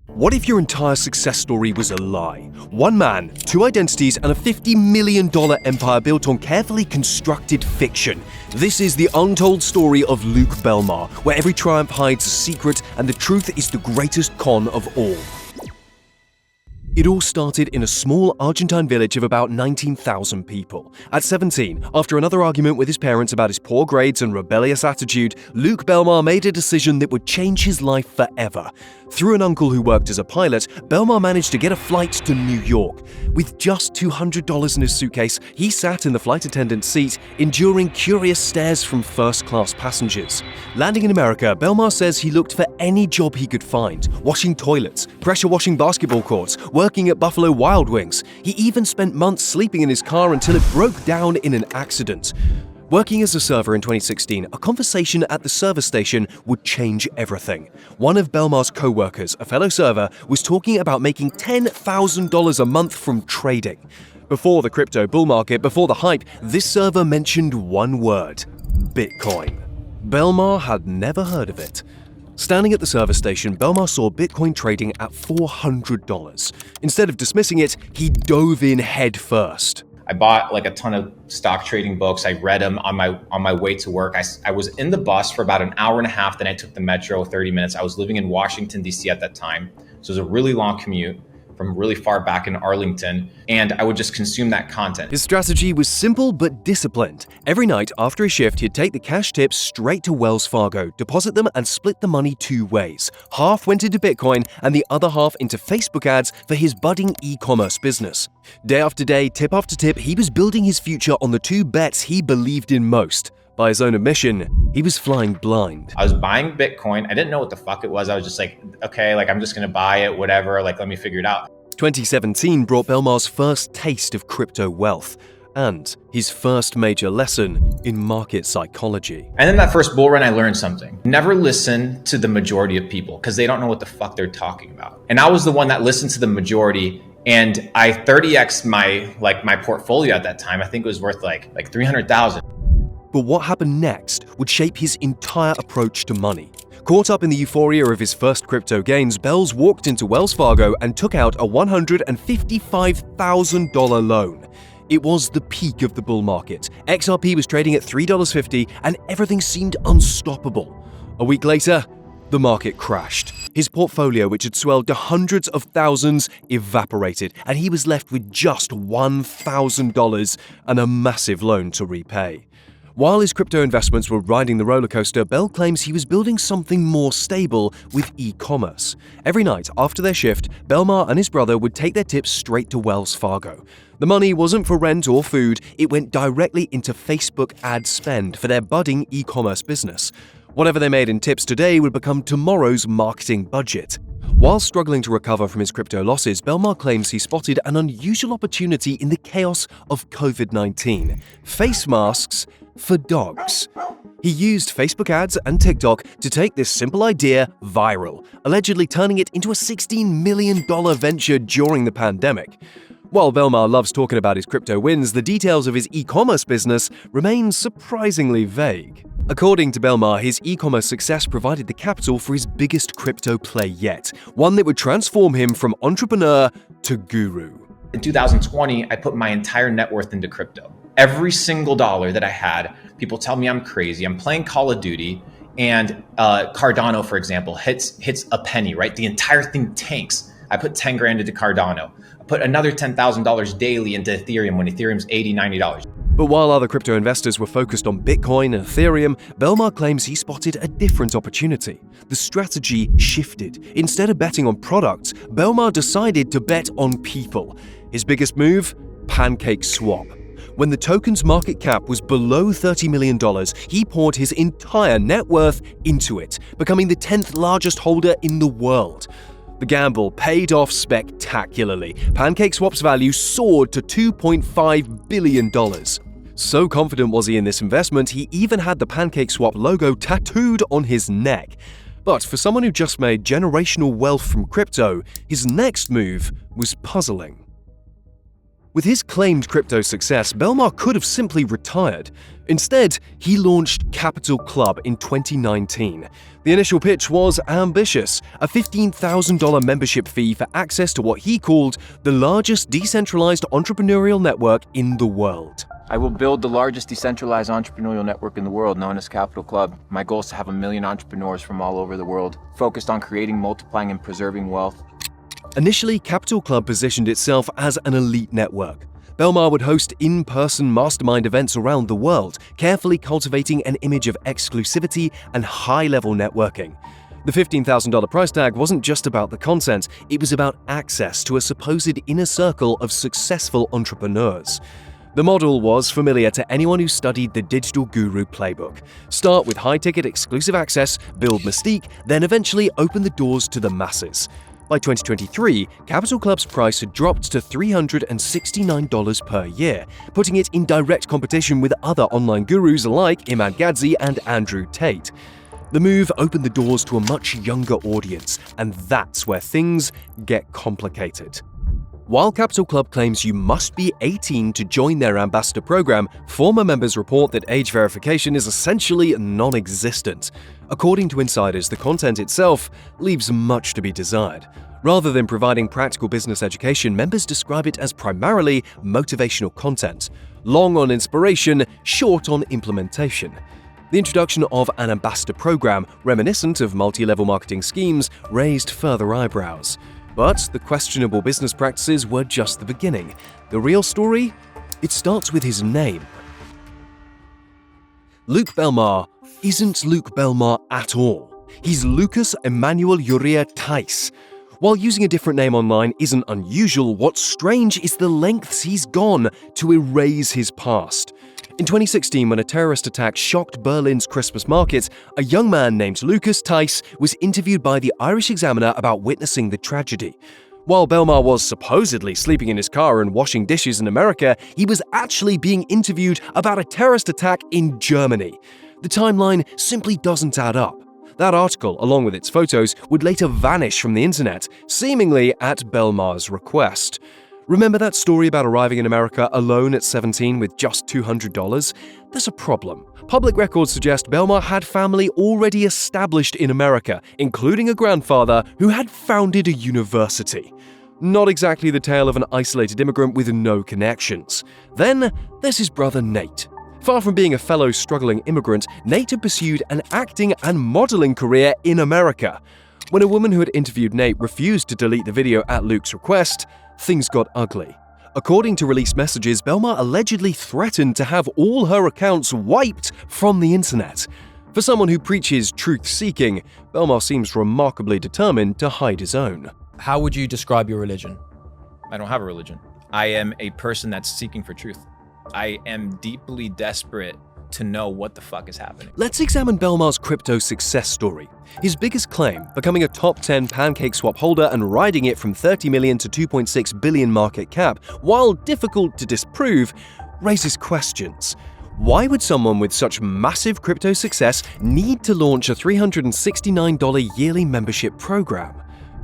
What if your entire success story was a lie? One man, two identities, and a $50 million empire built on carefully constructed fiction. This is the untold story of Luke Belmar, where every triumph hides a secret and the truth is the greatest con of all. It all started in a small Argentine village of about 19,000 people. At 17, after another argument with his parents about his poor grades and rebellious attitude, Luke Belmar made a decision that would change his life forever. Through an uncle who worked as a pilot, Belmar managed to get a flight to New York. With just $200 in his suitcase, he sat in the flight attendant's seat, enduring curious stares from first-class passengers. Landing in America, Belmar says he looked for any job he could find: washing toilets, pressure-washing basketball courts, working at Buffalo Wild Wings. He even spent months sleeping in his car until it broke down in an accident. Working as a server in 2016, a conversation at the service station would change everything. One of Belmar's co-workers, a fellow server, was talking about making $10,000 a month from trading. Before the crypto bull market, before the hype, this server mentioned one word: Bitcoin. Belmar had never heard of it. Standing at the service station, Belmar saw Bitcoin trading at $400. Instead of dismissing it, he dove in head first. I bought like a ton of stock trading books. I read them on my way to work. I was in the bus for about an hour and a half. Then I took the metro 30 minutes. I was living in Washington, D.C. at that time. So it was a really long commute from really far back in Arlington, and I would just consume that content. His strategy was simple but disciplined. Every night after his shift, he'd take the cash tips straight to Wells Fargo, deposit them, and split the money two ways. Half went into Bitcoin and the other half into Facebook ads for his budding e-commerce business. Day after day, tip after tip, he was building his future on the two bets he believed in most. By his own admission, he was flying blind. I was buying Bitcoin. I didn't know what the fuck it was. I was just like, okay, like I'm just gonna buy it, whatever, like let me figure it out. 2017 brought Belmar's first taste of crypto wealth and his first major lesson in market psychology. And in that first bull run, I learned something. Never listen to the majority of people because they don't know what the fuck they're talking about. And I was the one that listened to the majority, and I 30x'd my portfolio at that time. I think it was worth like 300,000. But what happened next would shape his entire approach to money. Caught up in the euphoria of his first crypto gains, Bells walked into Wells Fargo and took out a $155,000 loan. It was the peak of the bull market. XRP was trading at $3.50 and everything seemed unstoppable. A week later, the market crashed. His portfolio, which had swelled to hundreds of thousands, evaporated, and he was left with just $1,000 and a massive loan to repay. While his crypto investments were riding the roller coaster, Bell claims he was building something more stable with e-commerce. Every night after their shift, Belmar and his brother would take their tips straight to Wells Fargo. The money wasn't for rent or food, it went directly into Facebook ad spend for their budding e-commerce business. Whatever they made in tips today would become tomorrow's marketing budget. While struggling to recover from his crypto losses, Belmar claims he spotted an unusual opportunity in the chaos of COVID-19: face masks for dogs. He used Facebook ads and TikTok to take this simple idea viral, allegedly turning it into a $16 million venture during the pandemic. While Belmar loves talking about his crypto wins, the details of his e-commerce business remain surprisingly vague. According to Belmar, his e-commerce success provided the capital for his biggest crypto play yet, one that would transform him from entrepreneur to guru. In 2020, I put my entire net worth into crypto. Every single dollar that I had, people tell me I'm crazy. I'm playing Call of Duty, and Cardano, for example, hits a penny, right? The entire thing tanks. I put 10 grand into Cardano. I put another $10,000 daily into Ethereum when Ethereum's $80, $90. But while other crypto investors were focused on Bitcoin and Ethereum, Belmar claims he spotted a different opportunity. The strategy shifted. Instead of betting on products, Belmar decided to bet on people. His biggest move? Pancake Swap. When the token's market cap was below $30 million, he poured his entire net worth into it, becoming the 10th largest holder in the world. The gamble paid off spectacularly. Pancake Swap's value soared to $2.5 billion. So confident was he in this investment, he even had the Pancake Swap logo tattooed on his neck. But for someone who just made generational wealth from crypto, his next move was puzzling. With his claimed crypto success, Belmar could have simply retired. Instead, he launched Capital Club in 2019. The initial pitch was ambitious, a $15,000 membership fee for access to what he called the largest decentralized entrepreneurial network in the world. I will build the largest decentralized entrepreneurial network in the world, known as Capital Club. My goal is to have 1 million entrepreneurs from all over the world, focused on creating, multiplying, and preserving wealth. Initially, Capital Club positioned itself as an elite network. Belmar would host in-person mastermind events around the world, carefully cultivating an image of exclusivity and high-level networking. The $15,000 price tag wasn't just about the content, it was about access to a supposed inner circle of successful entrepreneurs. The model was familiar to anyone who studied the Digital Guru playbook. Start with high-ticket exclusive access, build mystique, then eventually open the doors to the masses. By 2023, Capital Club's price had dropped to $369 per year, putting it in direct competition with other online gurus like Imad Gadzi and Andrew Tate. The move opened the doors to a much younger audience, and that's where things get complicated. While Capital Club claims you must be 18 to join their ambassador program, former members report that age verification is essentially non-existent. According to insiders, the content itself leaves much to be desired. Rather than providing practical business education, members describe it as primarily motivational content, long on inspiration, short on implementation. The introduction of an ambassador program, reminiscent of multi-level marketing schemes, raised further eyebrows. But the questionable business practices were just the beginning. The real story? It starts with his name. Luke Belmar isn't Luke Belmar at all. He's Lucas Emmanuel Uriah Tice. While using a different name online isn't unusual, what's strange is the lengths he's gone to erase his past. In 2016, when a terrorist attack shocked Berlin's Christmas market, a young man named Lucas Tice was interviewed by the Irish Examiner about witnessing the tragedy. While Belmar was supposedly sleeping in his car and washing dishes in America, he was actually being interviewed about a terrorist attack in Germany. The timeline simply doesn't add up. That article, along with its photos, would later vanish from the internet, seemingly at Belmar's request. Remember that story about arriving in America alone at 17 with just $200? There's a problem. Public records suggest Belmar had family already established in America, including a grandfather who had founded a university. Not exactly the tale of an isolated immigrant with no connections. Then there's his brother Nate. Far from being a fellow struggling immigrant, Nate had pursued an acting and modeling career in America. When a woman who had interviewed Nate refused to delete the video at Luke's request, things got ugly. According to released messages, Belmar allegedly threatened to have all her accounts wiped from the internet. For someone who preaches truth-seeking, Belmar seems remarkably determined to hide his own. How would you describe your religion? I don't have a religion. I am a person that's seeking for truth. I am deeply desperate to know what the fuck is happening. Let's examine Belmar's crypto success story. His biggest claim, becoming a top 10 pancake swap holder and riding it from 30 million to 2.6 billion market cap, while difficult to disprove, raises questions. Why would someone with such massive crypto success need to launch a $369 yearly membership program?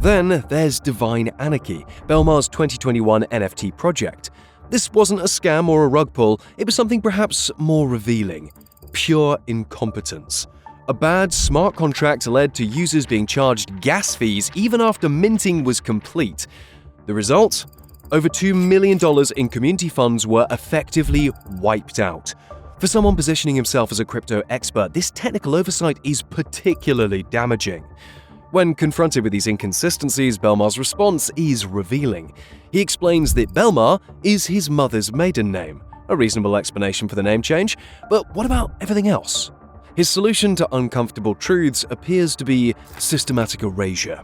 Then there's Divine Anarchy, Belmar's 2021 NFT project. This wasn't a scam or a rug pull, it was something perhaps more revealing. Pure incompetence. A bad smart contract led to users being charged gas fees even after minting was complete. The result? Over $2 million in community funds were effectively wiped out. For someone positioning himself as a crypto expert, this technical oversight is particularly damaging. When confronted with these inconsistencies, Belmar's response is revealing. He explains that Belmar is his mother's maiden name, a reasonable explanation for the name change, but what about everything else? His solution to uncomfortable truths appears to be systematic erasure.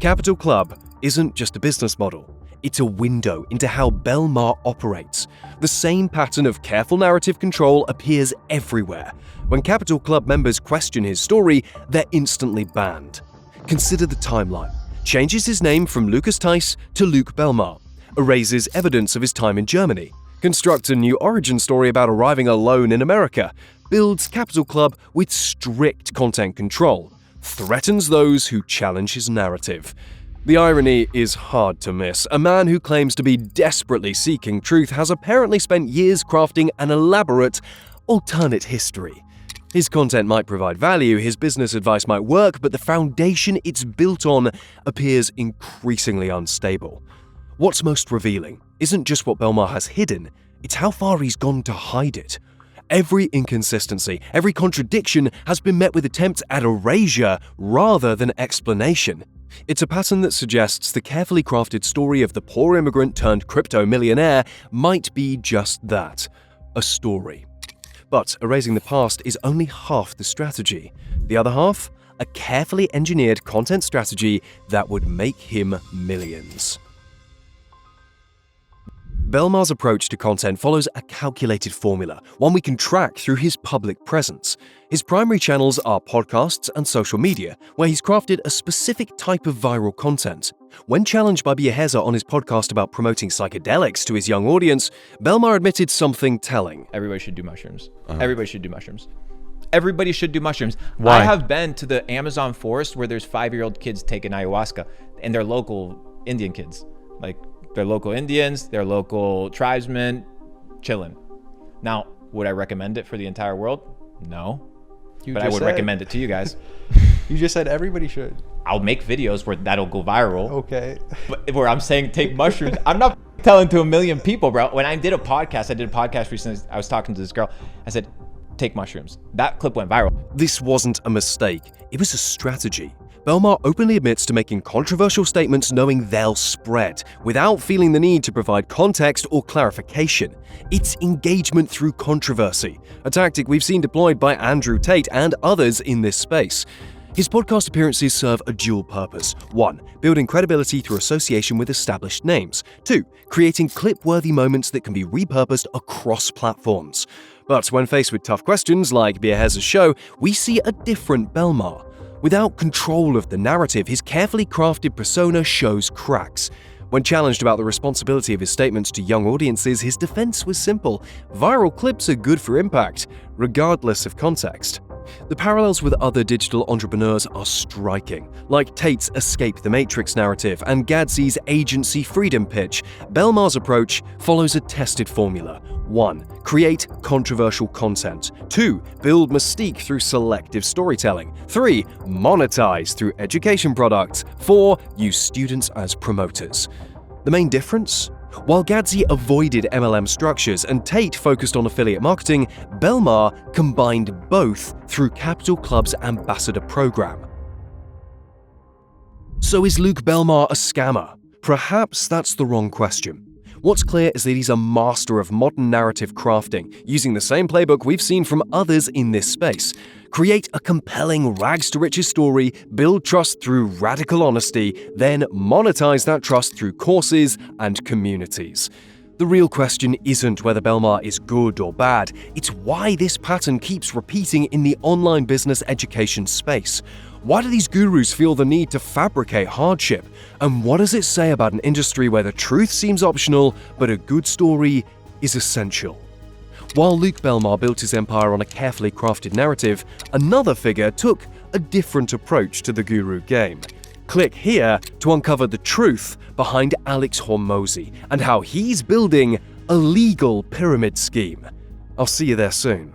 Capital Club isn't just a business model, it's a window into how Belmar operates. The same pattern of careful narrative control appears everywhere. When Capital Club members question his story, they're instantly banned. Consider the timeline. Changes his name from Lucas Tice to Luke Belmar. Erases evidence of his time in Germany. Constructs a new origin story about arriving alone in America. Builds Capital Club with strict content control. Threatens those who challenge his narrative. The irony is hard to miss. A man who claims to be desperately seeking truth has apparently spent years crafting an elaborate, alternate history. His content might provide value, his business advice might work, but the foundation it's built on appears increasingly unstable. What's most revealing isn't just what Belmar has hidden, it's how far he's gone to hide it. Every inconsistency, every contradiction has been met with attempts at erasure rather than explanation. It's a pattern that suggests the carefully crafted story of the poor immigrant turned crypto millionaire might be just that, a story. But erasing the past is only half the strategy. The other half? A carefully engineered content strategy that would make him millions. Belmar's approach to content follows a calculated formula, one we can track through his public presence. His primary channels are podcasts and social media, where he's crafted a specific type of viral content. When challenged by Biaheza on his podcast about promoting psychedelics to his young audience, Belmar admitted something telling. Everybody should do mushrooms. Everybody should do mushrooms. Everybody should do mushrooms. Why? I have been to the Amazon forest where there's 5-year-old kids taking ayahuasca, and they're local Indian kids. Like, they're local Indians, they're local tribesmen, chilling. Now, would I recommend it for the entire world? No. But I would recommend it to you guys. You just said everybody should. I'll make videos where that'll go viral. Okay. But where I'm saying take mushrooms, I'm not telling to 1 million people, bro. When I did a podcast recently, I was talking to this girl. I said, take mushrooms. That clip went viral. This wasn't a mistake, it was a strategy. Belmar openly admits to making controversial statements knowing they'll spread, without feeling the need to provide context or clarification. It's engagement through controversy, a tactic we've seen deployed by Andrew Tate and others in this space. His podcast appearances serve a dual purpose. 1. Building credibility through association with established names. 2. Creating clip-worthy moments that can be repurposed across platforms. But when faced with tough questions like Biaheza's show, we see a different Belmar. Without control of the narrative, his carefully crafted persona shows cracks. When challenged about the responsibility of his statements to young audiences, his defense was simple. Viral clips are good for impact, regardless of context. The parallels with other digital entrepreneurs are striking. Like Tate's Escape the Matrix narrative and Gadzy's agency freedom pitch, Belmar's approach follows a tested formula. 1. Create controversial content. 2. Build mystique through selective storytelling. 3. Monetize through education products. 4. Use students as promoters. The main difference? While Gadzy avoided MLM structures and Tate focused on affiliate marketing, Belmar combined both through Capital Club's ambassador program. So is Luke Belmar a scammer? Perhaps that's the wrong question. What's clear is that he's a master of modern narrative crafting, using the same playbook we've seen from others in this space. Create a compelling rags-to-riches story, build trust through radical honesty, then monetize that trust through courses and communities. The real question isn't whether Belmar is good or bad, it's why this pattern keeps repeating in the online business education space. Why do these gurus feel the need to fabricate hardship? And what does it say about an industry where the truth seems optional, but a good story is essential? While Luke Belmar built his empire on a carefully crafted narrative, another figure took a different approach to the guru game. Click here to uncover the truth behind Alex Hormozi and how he's building a legal pyramid scheme. I'll see you there soon.